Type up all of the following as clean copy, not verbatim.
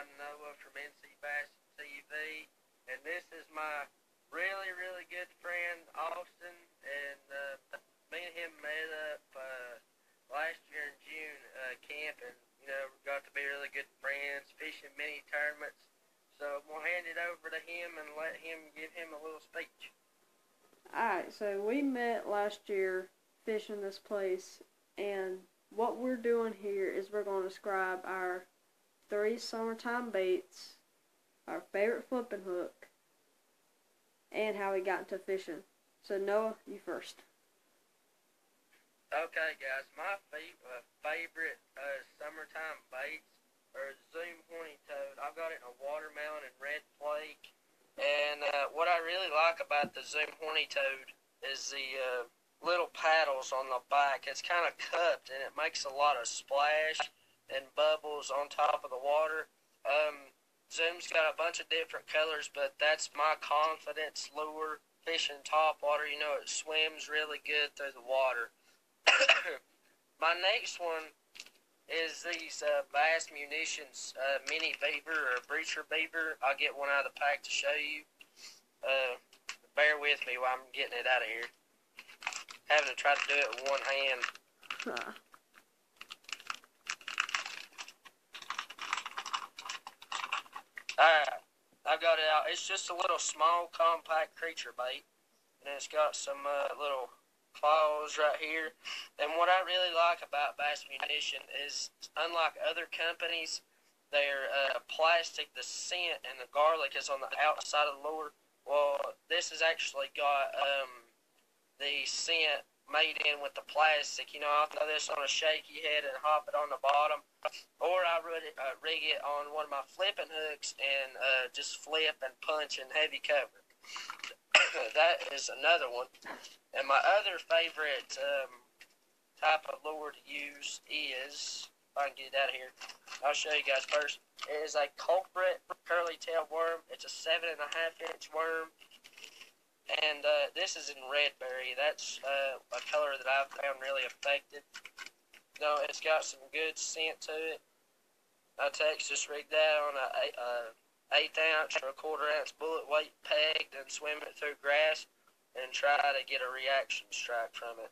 I'm Noah from ncassintv, and this is my really, really good friend, Austin, and me and him met up last year in June camping. We got to be really good friends, fishing mini tournaments. So I'm going to hand it over to him and let him give him a little speech. Alright, so we met last year fishing this place, and what we're doing here is we're going to describe our 3 summertime baits, our favorite flipping hook, and how we got into fishing. So Noah, you first. Okay, guys, my favorite summertime baits are Zoom Horny Toad. I've got it in a watermelon and red flake. And what I really like about the Zoom Horny Toad is the little paddles on the back. It's kind of cupped, and it makes a lot of splash and bubbles on top of the water. Zoom's got a bunch of different colors, but that's my confidence lure fishing topwater. It swims really good through the water. My next one is these Bass Munitions mini beaver or breacher beaver. I'll get one out of the pack to show you. Bear with me while I'm getting it out of here. Having to try to do it with one hand. Alright, I've got it out. It's just a little small compact creature bait. And it's got some little claws right here. And what I really like about Bass Munition is, unlike other companies, their plastic, the scent, and the garlic is on the outside of the lure. Well, this has actually got the scent made in with the plastic. I'll throw this on a shaky head and hop it on the bottom, or I rig it on one of my flipping hooks and just flip and punch in heavy cover. That is another one. And my other favorite type of lure to use is, if I can get it out of here, I'll show you guys first. It is a culprit curly tail worm. It's a 7.5-inch worm. And this is in red berry. That's a color that I've found really effective. It's got some good scent to it. I just rig that on a 1/8 ounce or a 1/4 ounce bullet weight peg, then swim it through grass and try to get a reaction strike from it.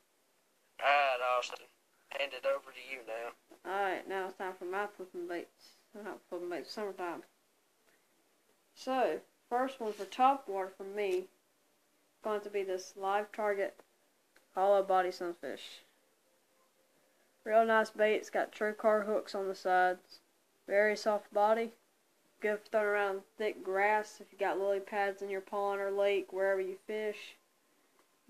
Alright, Austin, hand it over to you now. Alright, now it's time for my flipping baits. Not flipping baits, summertime. So, first one for top water for me is going to be this Live Target hollow body sunfish. Real nice bait. It's got true car hooks on the sides. Very soft body. Good for throwing around thick grass if you got lily pads in your pond or lake, wherever you fish.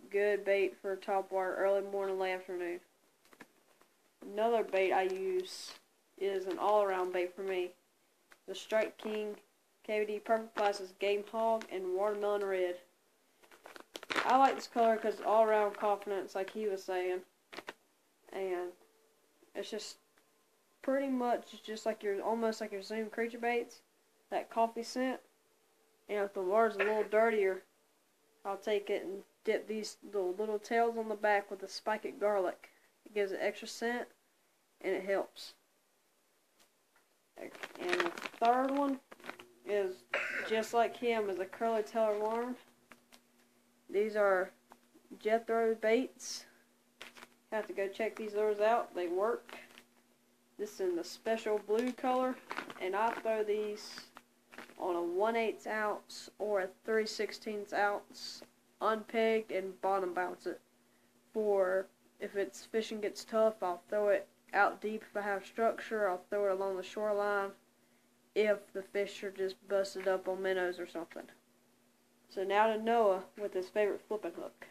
Good bait for top water early morning, late afternoon. Another bait I use is an all-around bait for me. The Strike King KVD Perfect Glasses Game Hog and Watermelon Red. I like this color because it's all-around confidence, like he was saying. And it's just pretty much just like almost like your Zoom creature baits. That coffee scent. And if the water's a little dirtier, I'll take it and dip these little tails on the back with the spiked garlic. It gives it extra scent, and it helps. And the third one is just like him, is a curly tail worm. These are Jethro baits. Have to go check these lures out. They work. This is in the special blue color, and I throw these on a 1/8 ounce or a 3/16 ounce unpegged and bottom bounce it. For if it's fishing gets tough, I'll throw it out deep if I have structure. I'll throw it along the shoreline if the fish are just busted up on minnows or something. So now to Noah with his favorite flipping hook.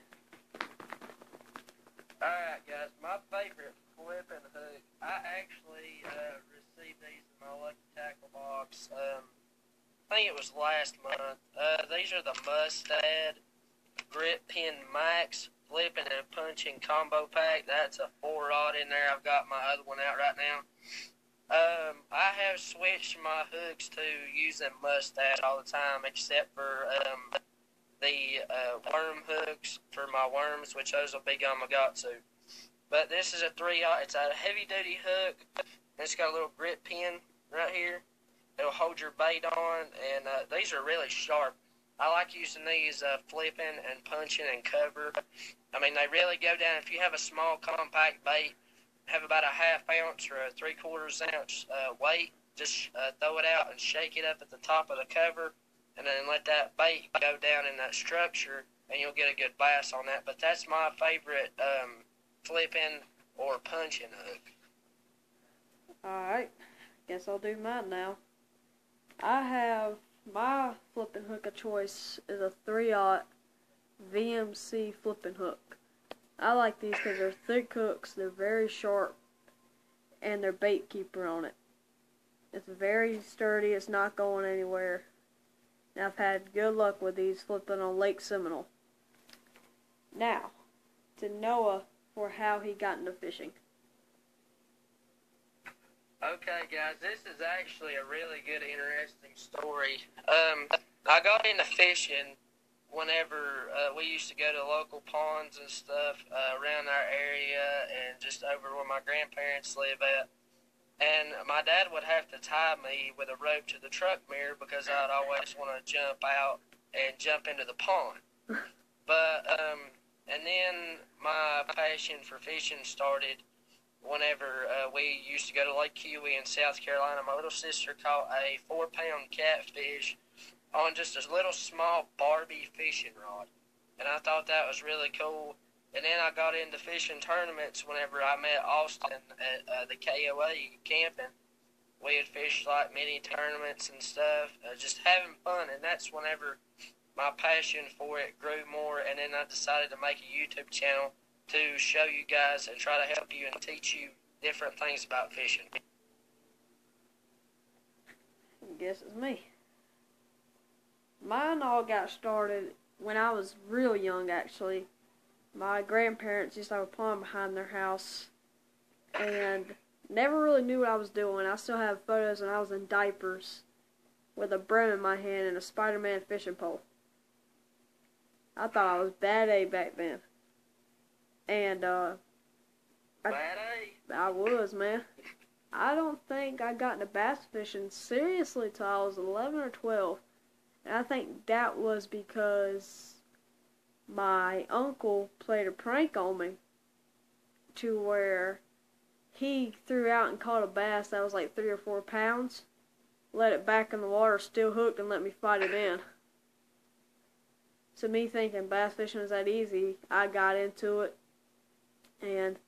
Alright guys, my favorite flipping hook, I actually received these in my Lucky Tackle box, I think it was last month. These are the Mustad Grip Pin Max Flipping and Punching Combo Pack. That's a 4-rod in there. I've got my other one out right now. I have switched my hooks to using Mustad all the time, except for the worm hooks for my worms, which those will be Gamakatsu. But this is a 3-aught. It's a heavy-duty hook. It's got a little grip pin right here. It'll hold your bait on, and these are really sharp. I like using these flipping and punching and cover. I mean, they really go down. If you have a small compact bait, have about a ½ ounce or a 3/4 ounce weight, just throw it out and shake it up at the top of the cover, and then let that bait go down in that structure, and you'll get a good bass on that. But that's my favorite flipping or punching hook. Alright, guess I'll do mine now. I have my flipping hook of choice is a 3/0 VMC flipping hook. I like these because they're thick hooks, they're very sharp, and they're bait keeper on it. It's very sturdy, it's not going anywhere. And I've had good luck with these flipping on Lake Seminole. Now, to Noah for how he got into fishing. Okay, guys, this is actually a really good, interesting story. I got into fishing whenever we used to go to local ponds and stuff around our area and just over where my grandparents live at. And my dad would have to tie me with a rope to the truck mirror because I'd always want to jump out and jump into the pond. But, and then my passion for fishing started whenever we used to go to Lake Huey in South Carolina. My little sister caught a 4-pound catfish on just a little small Barbie fishing rod. And I thought that was really cool. And then I got into fishing tournaments whenever I met Austin at the KOA camping. We had fished like mini tournaments and stuff, just having fun. And that's whenever my passion for it grew more. And then I decided to make a YouTube channel to show you guys and try to help you and teach you different things about fishing. I guess it's me. Mine all got started when I was real young, actually. My grandparents used to have a pond behind their house and never really knew what I was doing. I still have photos when I was in diapers with a broom in my hand and a Spider-Man fishing pole. I thought I was bad A back then. And, I was, man. I don't think I got into bass fishing seriously till I was 11 or 12. And I think that was because my uncle played a prank on me to where he threw out and caught a bass that was like 3 or 4 pounds, let it back in the water, still hooked, and let me fight it in. So me thinking bass fishing was that easy, I got into it and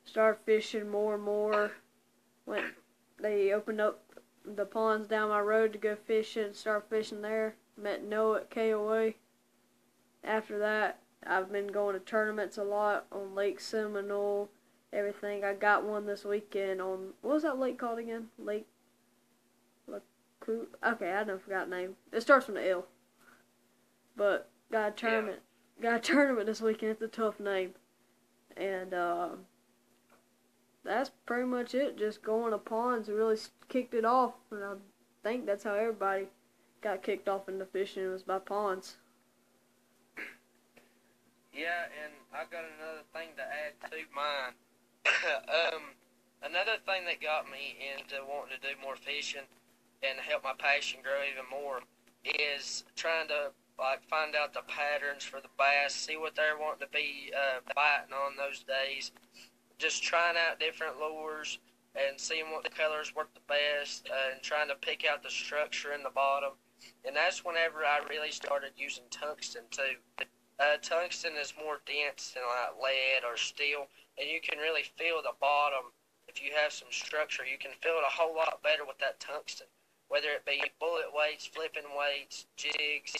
started fishing more and more. When they opened up the ponds down my road to go fishing, started fishing there. Met Noah at KOA. After that, I've been going to tournaments a lot on Lake Seminole, everything. I got one this weekend on, what was that lake called again? Lake okay, I never forgot the name. It starts with an L. But got a tournament. Got a tournament this weekend. It's a tough name. And that's pretty much it. Just going to ponds really kicked it off. And I think that's how everybody got kicked off into fishing. It was by ponds. Yeah, and I got another thing to add to mine. Another thing that got me into wanting to do more fishing and help my passion grow even more is trying to find out the patterns for the bass, see what they're wanting to be biting on those days. Just trying out different lures and seeing what the colors work the best and trying to pick out the structure in the bottom. And that's whenever I really started using tungsten too. Tungsten is more dense than like lead or steel, and you can really feel the bottom. If you have some structure, you can feel it a whole lot better with that tungsten. Whether it be bullet weights, flipping weights, jigs,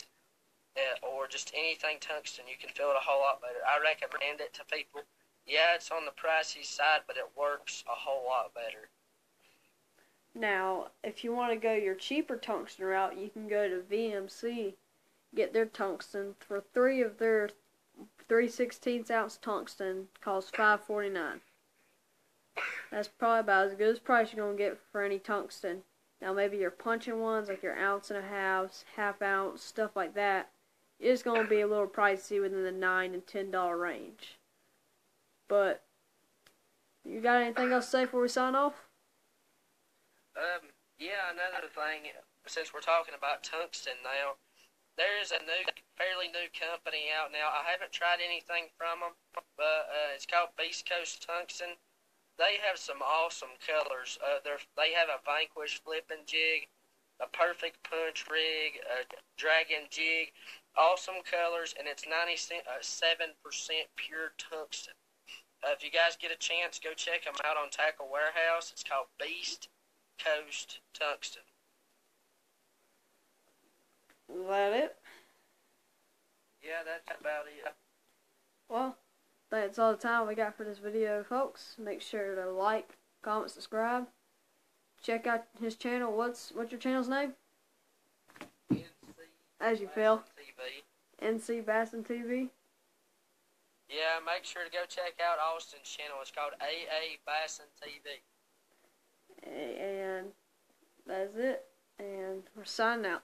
or just anything tungsten, you can feel it a whole lot better. I recommend it to people. Yeah, it's on the pricey side, but it works a whole lot better. Now, if you want to go your cheaper tungsten route, you can go to VMC, get their tungsten. For 3 of their 3/16 ounce tungsten costs $5.49. That's probably about as good as price you're going to get for any tungsten. Now, maybe your punching ones, like your 1.5 ounce, ½ ounce, stuff like that, is going to be a little pricey within the $9 and $10 range. But, you got anything else to say before we sign off? Yeah, another thing, since we're talking about tungsten now, there is a fairly new company out now. I haven't tried anything from them, but it's called Beast Coast Tungsten. They have some awesome colors. They have a Vanquish flipping jig, a perfect punch rig, a dragon jig, awesome colors, and it's 97% pure tungsten. If you guys get a chance, go check them out on Tackle Warehouse. It's called Beast Coast Tungsten. Is that it? Yeah, that's about it. Well, that's all the time we got for this video, folks. Make sure to like, comment, subscribe. Check out his channel. What's your channel's name? NC As you feel. TV. NC Bassin TV. Yeah, make sure to go check out Austin's channel. It's called AA Bassin TV. And that's it. And we're signing out.